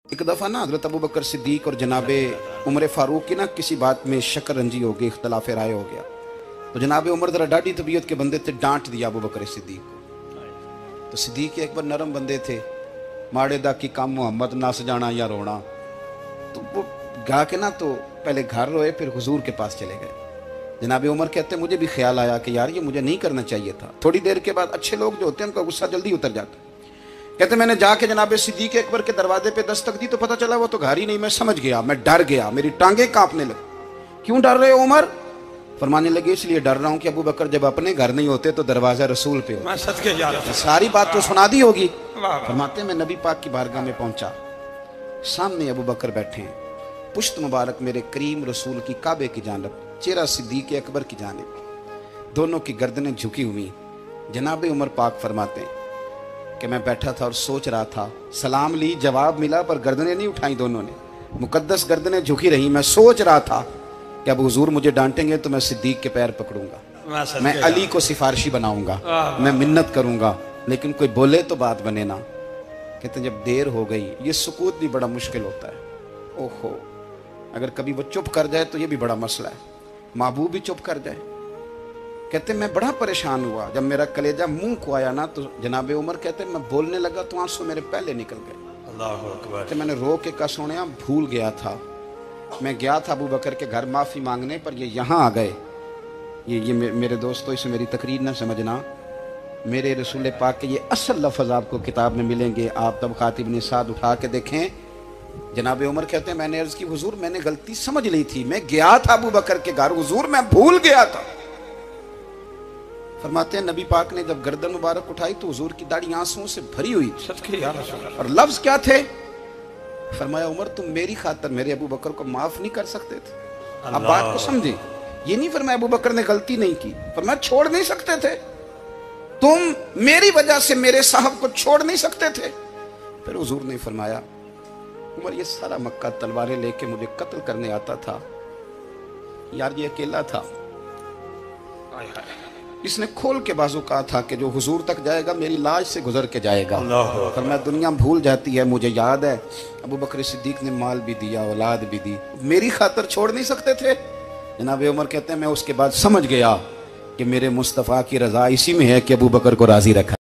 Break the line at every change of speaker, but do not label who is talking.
एक दफ़ा ना हज़रत अबू बकर सिद्दीक और जनाबे उमर फ़ारूक की ना किसी बात में शक्कर रंजी हो गई, इख्तलाफ राय हो गया। तो जनाबे उमर ज़रा डाढ़ी तबीयत के बंदे थे, डांट दिया अबू बकर सिद्दीक को। तो सिद्दीक एक बार नरम बंदे थे, माड़े दा की काम मोहम्मद नस जाना या रोना। तो वो गा के ना तो पहले घर रोए, फिर हुजूर के पास चले गए। जनाबे उमर कहते मुझे भी ख्याल आया कि यार ये मुझे नहीं करना चाहिए था। थोड़ी देर के बाद अच्छे लोग जो होते हैं उनका गुस्सा जल्दी उतर जाता है। कहते मैंने जाके जनाबे सिद्दीक अकबर के दरवाजे पे दस्तक दी तो पता चला वो तो घर ही नहीं। मैं समझ गया, मैं डर गया, मेरी टांगे कांपने लगी। क्यों डर रहे हो उमर? फरमाने लगे इसलिए डर रहा हूं कि अबू बकर जब अपने घर नहीं होते तो दरवाजा रसूल पे होता।
मैं सदके जा रहा हूं।
सारी बात तो सुना दी होगी। फरमाते मैं नबी पाक की बारगाह में पहुंचा, सामने अबू बकर बैठे हैं, पुश्त मुबारक मेरे करीम रसूल की काबे की जानब, चेहरा सिद्दीक अकबर की जानिब, दोनों की गर्दनें झुकी हुई। जनाबे उमर पाक फरमाते हैं कि मैं बैठा था और सोच रहा था, सलाम ली, जवाब मिला, पर गर्दनें नहीं उठाई दोनों ने, मुकद्दस गर्दनें झुकी रही। मैं सोच रहा था कि अब हुजूर मुझे डांटेंगे तो मैं सिद्दीक के पैर पकड़ूंगा, मैं अली को सिफारिशी बनाऊंगा, मैं मिन्नत करूंगा, लेकिन कोई बोले तो बात बने ना। कहते जब देर हो गई, ये सुकूत भी बड़ा मुश्किल होता है। ओहो, अगर कभी वो चुप कर जाए तो ये भी बड़ा मसला है, महबूब भी चुप कर जाए। कहते मैं बड़ा परेशान हुआ, जब मेरा कलेजा मुंह को आया ना तो जनाबे उमर कहते मैं बोलने लगा तो आंसू मेरे पहले निकल गए।
अल्लाहु अकबर।
कहते मैंने रो के कहा सोनिया भूल गया था, मैं गया था अबू बकर के घर माफ़ी मांगने, पर ये यहाँ आ गए। ये मेरे दोस्तों इसे मेरी तकरीर ना समझना, मेरे रसूल पाक के ये असल लफ्ज़ आपको किताब में मिलेंगे। आप तब खातिब ने साथ उठा के देखें। जनाबे उमर कहते हैं मैंने अर्ज़ की हुजूर मैंने गलती समझ ली थी, मैं गया था अबू बकर के घर हुजूर, मैं भूल गया था। फरमाते हैं नबी पाक ने जब गर्दन मुबारक उठाई तो हुजूर की दाढ़ी आंसुओं से भरी हुई थी। और लफ्ज क्या थे? फरमाया उमर तुम मेरी खातर मेरे अबू बकर को माफ नहीं कर सकते थे? आप बात को समझे, ये नहीं फरमाया अबू बकर ने गलती नहीं की, फरमाया छोड़ नहीं सकते थे, तुम मेरी वजह से मेरे साहब को छोड़ नहीं सकते थे। फिर हुजूर ने फरमाया उमर ये सारा मक्का तलवारें लेके मुझे कत्ल करने आता था, यार ये अकेला था, इसने खोल के बाजू कहा था कि जो हुजूर तक जाएगा मेरी लाश से गुजर के जाएगा। पर मैं दुनिया भूल जाती है, मुझे याद है अबू बकर सिद्दीक ने माल भी दिया, औलाद भी दी, मेरी खातर छोड़ नहीं सकते थे। जनाबे उमर कहते हैं मैं उसके बाद समझ गया कि मेरे मुस्तफ़ा की रज़ा इसी में है कि अबू बकर को राजी रखा।